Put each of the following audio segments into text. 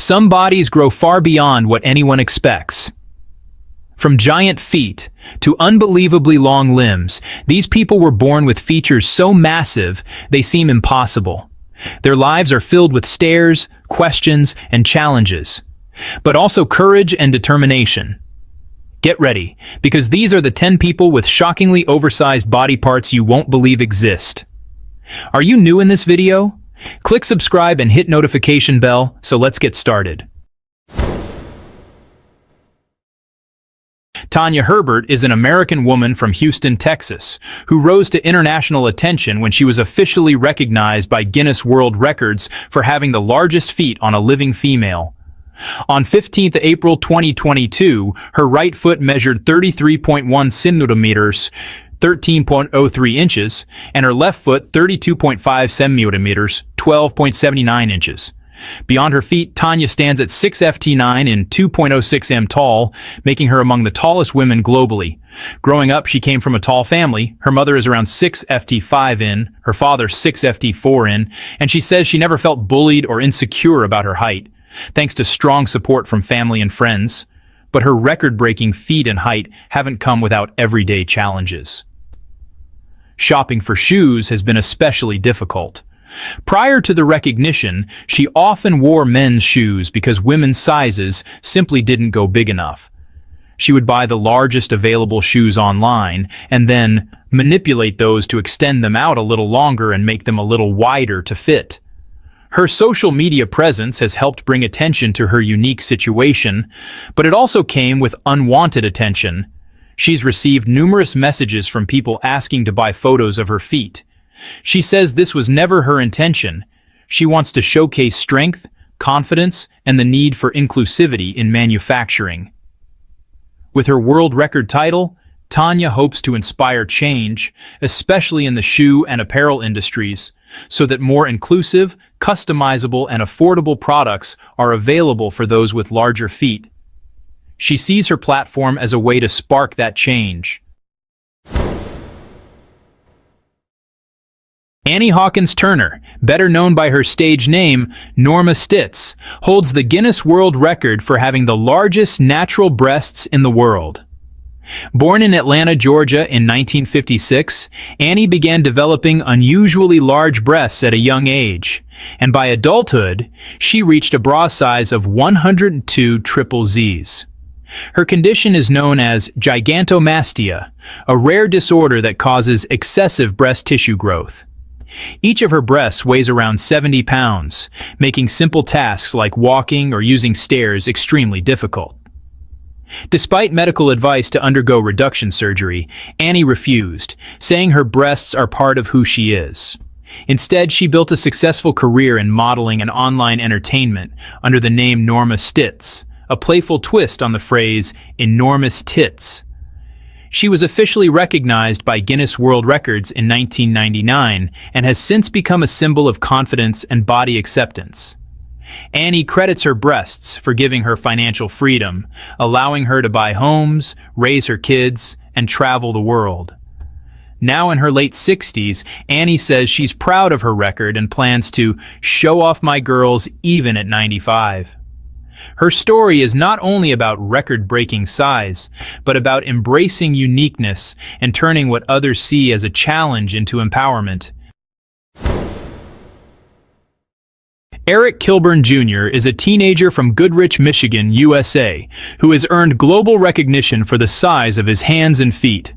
Some bodies grow far beyond what anyone expects. From giant feet to unbelievably long limbs, these people were born with features so massive they seem impossible. Their lives are filled with stares, questions, and challenges, but also courage and determination. Get ready, because these are the 10 people with shockingly oversized body parts you won't believe exist. Are you new in this video? Click subscribe and hit notification bell, so let's get started. Tanya Herbert is an American woman from Houston, Texas, who rose to international attention when she was officially recognized by Guinness World Records for having the largest feet on a living female. On 15th April 2022, her right foot measured 33.1 centimeters, 13.03 inches, and her left foot 32.5 centimeters, 12.79 inches. Beyond her feet, Tanya stands at 6 ft 9 and 2.06 m tall, making her among the tallest women globally. Growing up, she came from a tall family. Her mother is around 6 ft 5 in, her father 6 ft 4 in, and she says she never felt bullied or insecure about her height, thanks to strong support from family and friends. But her record-breaking feet and height haven't come without everyday challenges. Shopping for shoes has been especially difficult. Prior to the recognition, she often wore men's shoes because women's sizes simply didn't go big enough. She would buy the largest available shoes online and then manipulate those to extend them out a little longer and make them a little wider to fit. Her social media presence has helped bring attention to her unique situation, but it also came with unwanted attention. She's received numerous messages from people asking to buy photos of her feet. She says this was never her intention. She wants to showcase strength, confidence, and the need for inclusivity in manufacturing. With her world record title, Tanya hopes to inspire change, especially in the shoe and apparel industries, so that more inclusive, customizable, and affordable products are available for those with larger feet. She sees her platform as a way to spark that change. Annie Hawkins Turner, better known by her stage name, Norma Stitz, holds the Guinness World Record for having the largest natural breasts in the world. Born in Atlanta, Georgia in 1956, Annie began developing unusually large breasts at a young age, and by adulthood, she reached a bra size of 102 triple Zs. Her condition is known as gigantomastia, a rare disorder that causes excessive breast tissue growth. Each of her breasts weighs around 70 pounds, making simple tasks like walking or using stairs extremely difficult. Despite medical advice to undergo reduction surgery, Annie refused, saying her breasts are part of who she is. Instead, she built a successful career in modeling and online entertainment under the name Norma Stitz, a playful twist on the phrase enormous tits. She was officially recognized by Guinness World Records in 1999 and has since become a symbol of confidence and body acceptance. Annie credits her breasts for giving her financial freedom, allowing her to buy homes, raise her kids, and travel the world. Now in her late 60s, Annie says she's proud of her record and plans to show off my girls even at 95. Her story is not only about record-breaking size, but about embracing uniqueness and turning what others see as a challenge into empowerment. Eric Kilburn Jr. is a teenager from Goodrich, Michigan, USA, who has earned global recognition for the size of his hands and feet.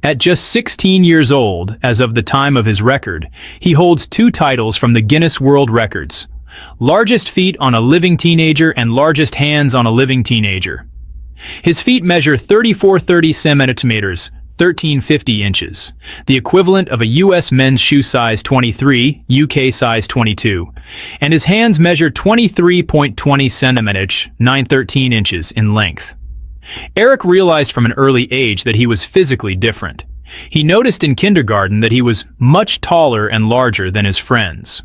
At just 16 years old, as of the time of his record, he holds 2 titles from the Guinness World Records: largest feet on a living teenager and largest hands on a living teenager. His feet measure 34.30 centimeters, 13.50 inches, the equivalent of a U.S. men's shoe size 23, UK size 22, and his hands measure 23.20 centimeters, 9.13 inches in length. Eric realized from an early age that he was physically different. He noticed in kindergarten that he was much taller and larger than his friends.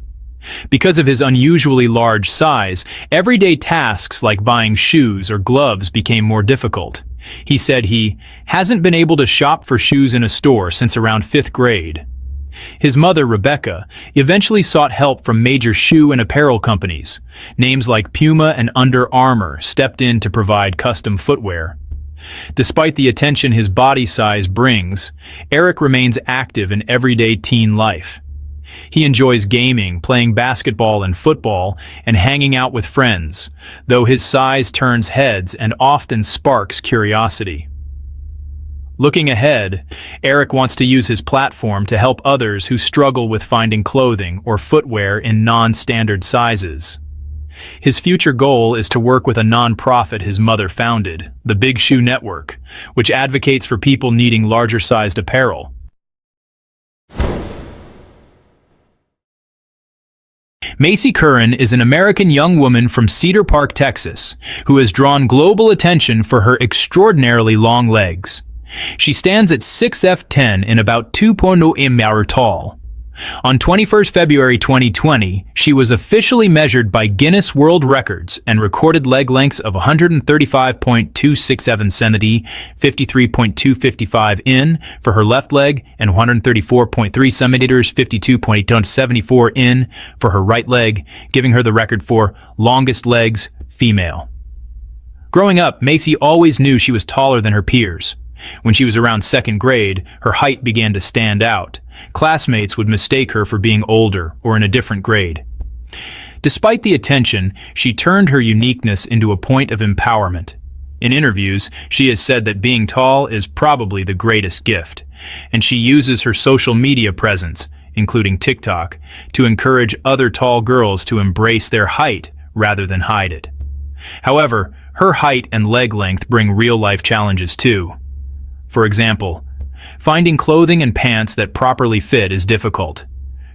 Because of his unusually large size, everyday tasks like buying shoes or gloves became more difficult. He said he hasn't been able to shop for shoes in a store since around 5th grade. His mother, Rebecca, eventually sought help from major shoe and apparel companies. Names like Puma and Under Armour stepped in to provide custom footwear. Despite the attention his body size brings, Eric remains active in everyday teen life. He enjoys gaming, playing basketball and football, and hanging out with friends, though his size turns heads and often sparks curiosity. Looking ahead, Eric wants to use his platform to help others who struggle with finding clothing or footwear in non-standard sizes. His future goal is to work with a non-profit his mother founded, the Big Shoe Network, which advocates for people needing larger-sized apparel. Macy Curran is an American young woman from Cedar Park, Texas, who has drawn global attention for her extraordinarily long legs. She stands at 6'10" and about 2.0 m tall. On 21 February 2020, she was officially measured by Guinness World Records and recorded leg lengths of 135.267 cm, 53.255 in for her left leg, and 134.3 cm, 52.874 in for her right leg, giving her the record for longest legs female. Growing up, Macy always knew she was taller than her peers. When she was around second grade, her height began to stand out. Classmates would mistake her for being older or in a different grade. Despite the attention, she turned her uniqueness into a point of empowerment. In interviews, she has said that being tall is probably the greatest gift, and she uses her social media presence, including TikTok, to encourage other tall girls to embrace their height rather than hide it. However, her height and leg length bring real-life challenges too. For example, finding clothing and pants that properly fit is difficult.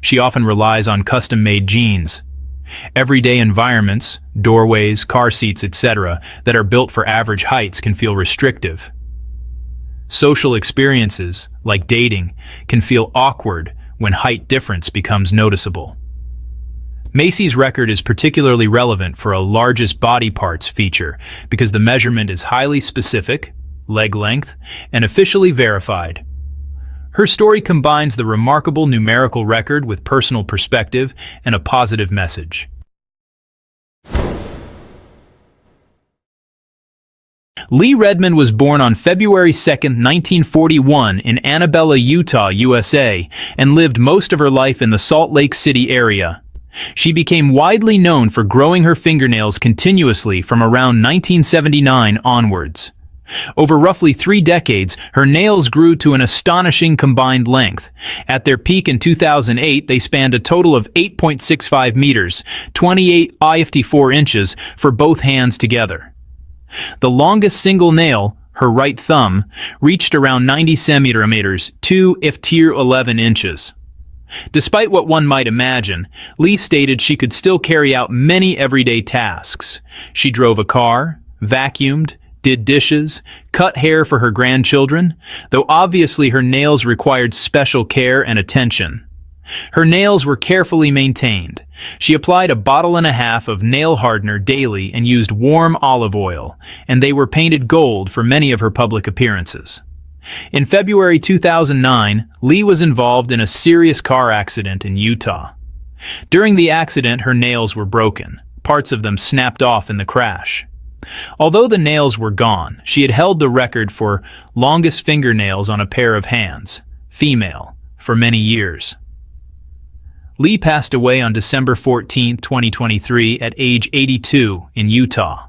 She often relies on custom-made jeans. Everyday environments, doorways, car seats, etc., that are built for average heights can feel restrictive. Social experiences, like dating, can feel awkward when height difference becomes noticeable. Macy's record is particularly relevant for a largest body parts feature because the measurement is highly specific, leg length, and officially verified. Her story combines the remarkable numerical record with personal perspective and a positive message. Lee Redmond was born on February 2, 1941 in Annabella, Utah, USA, and lived most of her life in the Salt Lake City area. She became widely known for growing her fingernails continuously from around 1979 onwards. Over roughly 3 decades, her nails grew to an astonishing combined length. At their peak in 2008, they spanned a total of 8.65 meters, 28.54 inches for both hands together. The longest single nail, her right thumb, reached around 90 centimeters, 2.11 inches. Despite what one might imagine, Lee stated she could still carry out many everyday tasks. She drove a car, vacuumed, did dishes, cut hair for her grandchildren, though obviously her nails required special care and attention. Her nails were carefully maintained. She applied 1.5 bottles of nail hardener daily and used warm olive oil, and they were painted gold for many of her public appearances. In February 2009, Lee was involved in a serious car accident in Utah. During the accident, her nails were broken. Parts of them snapped off in the crash. Although the nails were gone, she had held the record for longest fingernails on a pair of hands, female, for many years. Lee passed away on December 14, 2023 at age 82 in Utah.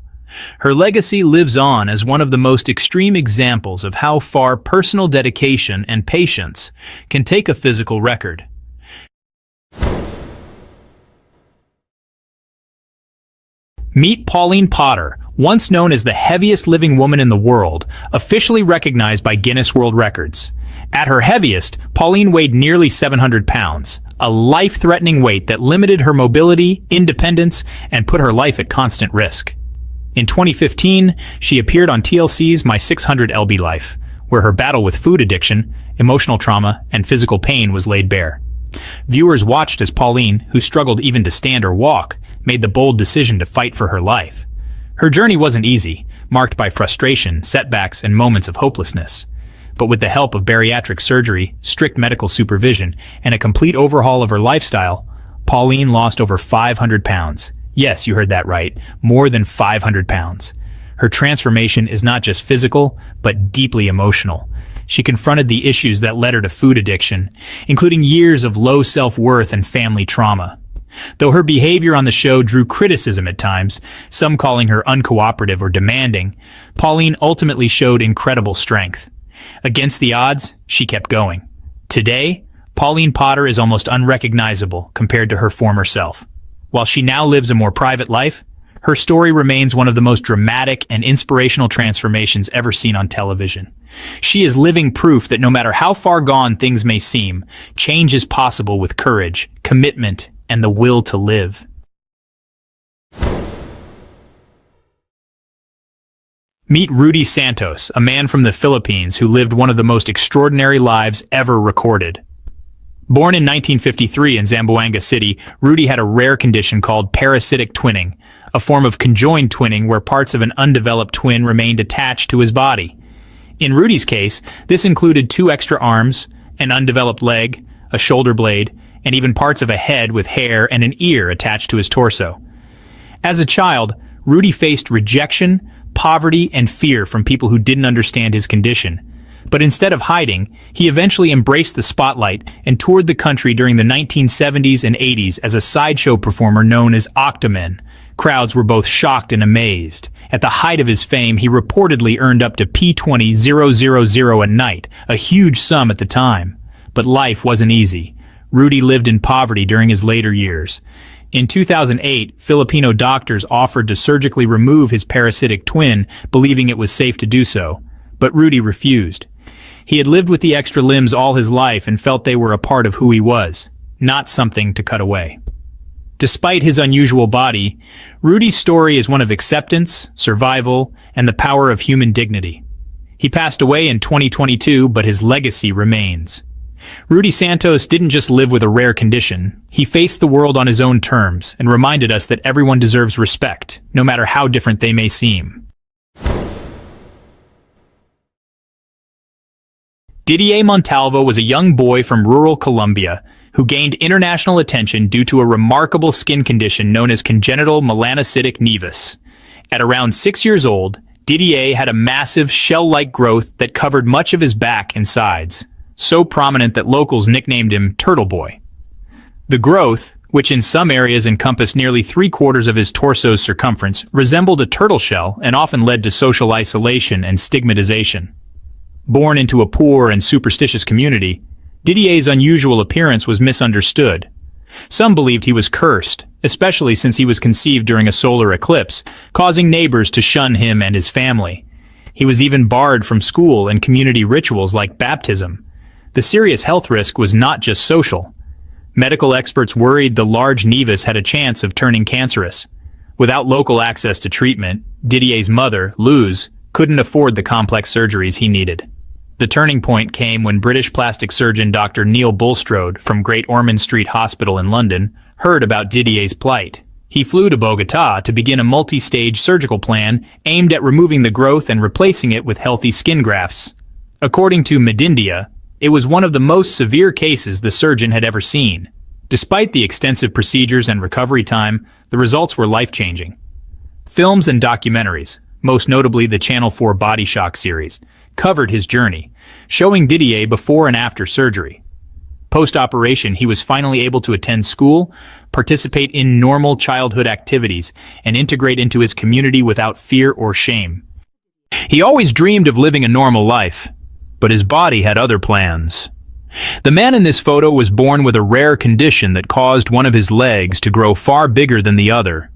Her legacy lives on as one of the most extreme examples of how far personal dedication and patience can take a physical record. Meet Pauline Potter, once known as the heaviest living woman in the world, officially recognized by Guinness World Records. At her heaviest, Pauline weighed nearly 700 pounds, a life-threatening weight that limited her mobility, independence, and put her life at constant risk. In 2015, she appeared on TLC's My 600 lb Life, where her battle with food addiction, emotional trauma, and physical pain was laid bare. Viewers watched as Pauline, who struggled even to stand or walk, made the bold decision to fight for her life. Her journey wasn't easy, marked by frustration, setbacks, and moments of hopelessness. But with the help of bariatric surgery, strict medical supervision, and a complete overhaul of her lifestyle, Pauline lost over 500 pounds. Yes, you heard that right, more than 500 pounds. Her transformation is not just physical, but deeply emotional. She confronted the issues that led her to food addiction, including years of low self-worth and family trauma. Though her behavior on the show drew criticism at times, some calling her uncooperative or demanding, Pauline ultimately showed incredible strength. Against the odds, she kept going. Today, Pauline Potter is almost unrecognizable compared to her former self. While she now lives a more private life, her story remains one of the most dramatic and inspirational transformations ever seen on television. She is living proof that no matter how far gone things may seem, change is possible with courage, commitment, and the will to live. Meet Rudy Santos, a man from the Philippines who lived one of the most extraordinary lives ever recorded. Born in 1953 in Zamboanga City, Rudy had a rare condition called parasitic twinning, a form of conjoined twinning where parts of an undeveloped twin remained attached to his body. In Rudy's case, this included 2 extra arms, an undeveloped leg, a shoulder blade, and even parts of a head with hair and an ear attached to his torso. As a child, Rudy faced rejection, poverty, and fear from people who didn't understand his condition. But instead of hiding, he eventually embraced the spotlight and toured the country during the 1970s and 80s as a sideshow performer known as Octoman. Crowds were both shocked and amazed. At the height of his fame, he reportedly earned up to P20,000 a night, a huge sum at the time. But life wasn't easy. Rudy lived in poverty during his later years. In 2008, Filipino doctors offered to surgically remove his parasitic twin, believing it was safe to do so. But Rudy refused. He had lived with the extra limbs all his life and felt they were a part of who he was, not something to cut away. Despite his unusual body, Rudy's story is one of acceptance, survival, and the power of human dignity. He passed away in 2022, but his legacy remains. Rudy Santos didn't just live with a rare condition. He faced the world on his own terms and reminded us that everyone deserves respect, no matter how different they may seem. Didier Montalvo was a young boy from rural Colombia who gained international attention due to a remarkable skin condition known as congenital melanocytic nevus. At around 6 years old, Didier had a massive shell-like growth that covered much of his back and sides, so prominent that locals nicknamed him Turtle Boy. The growth, which in some areas encompassed nearly 3/4 of his torso's circumference, resembled a turtle shell and often led to social isolation and stigmatization. Born into a poor and superstitious community, Didier's unusual appearance was misunderstood. Some believed he was cursed, especially since he was conceived during a solar eclipse, causing neighbors to shun him and his family. He was even barred from school and community rituals like baptism. The serious health risk was not just social. Medical experts worried the large nevus had a chance of turning cancerous. Without local access to treatment, Didier's mother, Luz, couldn't afford the complex surgeries he needed. The turning point came when British plastic surgeon Dr. Neil Bulstrode from Great Ormond Street Hospital in London heard about Didier's plight. He flew to Bogotá to begin a multi-stage surgical plan aimed at removing the growth and replacing it with healthy skin grafts. According to Medindia, it was one of the most severe cases the surgeon had ever seen. Despite the extensive procedures and recovery time, the results were life-changing. Films and documentaries, most notably the Channel 4 Body Shock series, covered his journey, showing Didier before and after surgery. Post-operation, he was finally able to attend school, participate in normal childhood activities, and integrate into his community without fear or shame. He always dreamed of living a normal life, but his body had other plans. The man in this photo was born with a rare condition that caused one of his legs to grow far bigger than the other.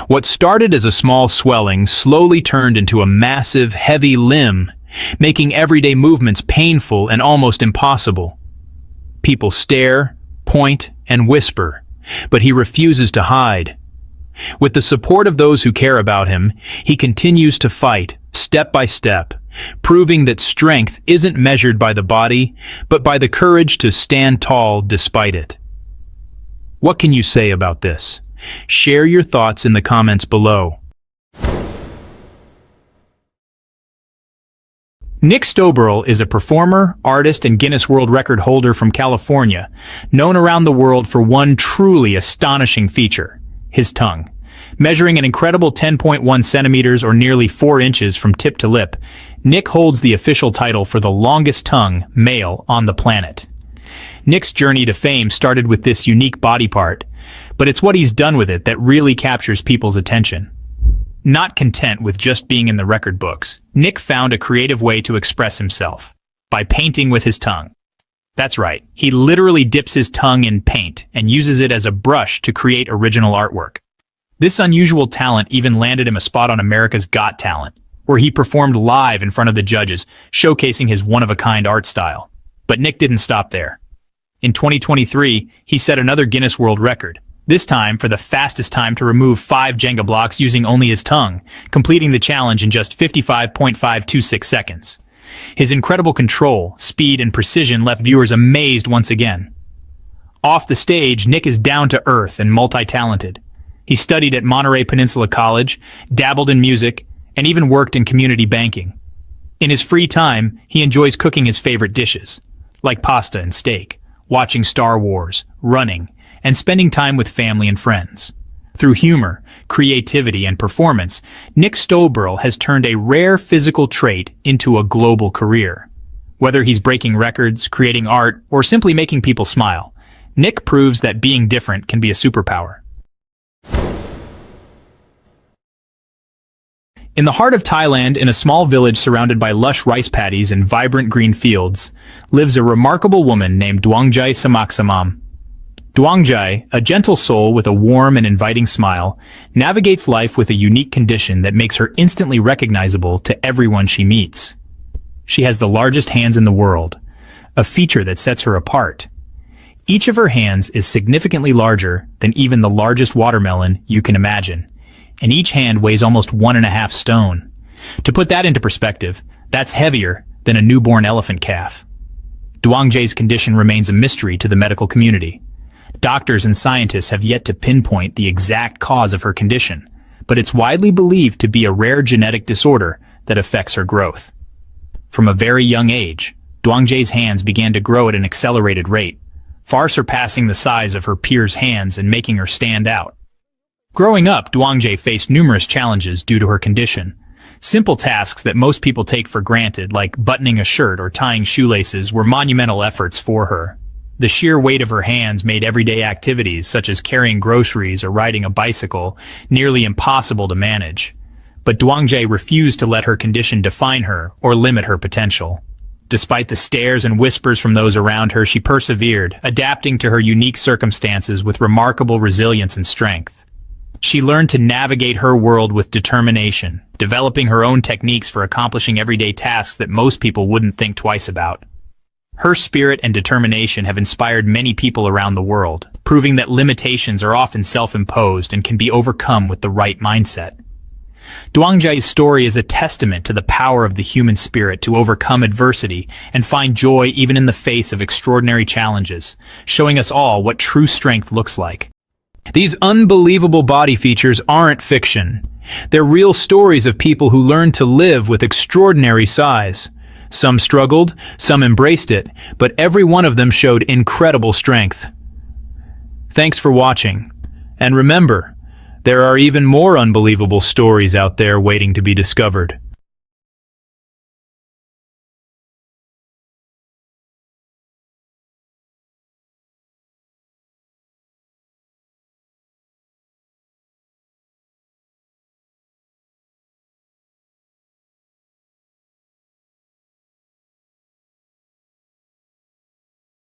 What started as a small swelling slowly turned into a massive, heavy limb, making everyday movements painful and almost impossible. People stare, point, and whisper, but he refuses to hide. With the support of those who care about him, he continues to fight, step by step, proving that strength isn't measured by the body, but by the courage to stand tall despite it. What can you say about this? Share your thoughts in the comments below. Nick Stoberl is a performer, artist, and Guinness World Record holder from California, known around the world for one truly astonishing feature: his tongue. Measuring an incredible 10.1 centimeters or nearly 4 inches from tip to lip, Nick holds the official title for the longest tongue male on the planet. Nick's journey to fame started with this unique body part, but it's what he's done with it that really captures people's attention. Not content with just being in the record books, Nick found a creative way to express himself: by painting with his tongue. That's right, he literally dips his tongue in paint and uses it as a brush to create original artwork. This unusual talent even landed him a spot on America's Got Talent, where he performed live in front of the judges, showcasing his one-of-a-kind art style. But Nick didn't stop there. In 2023, he set another Guinness World Record, this time for the fastest time to remove 5 Jenga blocks using only his tongue, completing the challenge in just 55.526 seconds. His incredible control, speed, and precision left viewers amazed once again. Off the stage, Nick is down to earth and multi-talented. He studied at Monterey Peninsula College, dabbled in music, and even worked in community banking. In his free time, he enjoys cooking his favorite dishes, like pasta and steak, watching Star Wars, running, and spending time with family and friends. Through humor, creativity, and performance, Nick Stoberl has turned a rare physical trait into a global career. Whether he's breaking records, creating art, or simply making people smile, Nick proves that being different can be a superpower. In the heart of Thailand, in a small village surrounded by lush rice paddies and vibrant green fields, lives a remarkable woman named Dwangjae Samaksamam. Dwangjae, a gentle soul with a warm and inviting smile, navigates life with a unique condition that makes her instantly recognizable to everyone she meets. She has the largest hands in the world, a feature that sets her apart. Each of her hands is significantly larger than even the largest watermelon you can imagine, and each hand weighs almost 1.5 stones. To put that into perspective, that's heavier than a newborn elephant calf. Dwangjae's condition remains a mystery to the medical community. Doctors and scientists have yet to pinpoint the exact cause of her condition, but it's widely believed to be a rare genetic disorder that affects her growth. From a very young age, Dwangjae's hands began to grow at an accelerated rate, far surpassing the size of her peers' hands and making her stand out. Growing up, Dwangjae faced numerous challenges due to her condition. Simple tasks that most people take for granted, like buttoning a shirt or tying shoelaces, were monumental efforts for her. The sheer weight of her hands made everyday activities, such as carrying groceries or riding a bicycle, nearly impossible to manage. But Dwangjae refused to let her condition define her or limit her potential. Despite the stares and whispers from those around her, she persevered, adapting to her unique circumstances with remarkable resilience and strength. She learned to navigate her world with determination, developing her own techniques for accomplishing everyday tasks that most people wouldn't think twice about. Her spirit and determination have inspired many people around the world, proving that limitations are often self-imposed and can be overcome with the right mindset. Dwangjae's story is a testament to the power of the human spirit to overcome adversity and find joy even in the face of extraordinary challenges, showing us all what true strength looks like. These unbelievable body features aren't fiction. They're real stories of people who learned to live with extraordinary size. Some struggled, some embraced it, but every one of them showed incredible strength. Thanks for watching. And remember, there are even more unbelievable stories out there waiting to be discovered.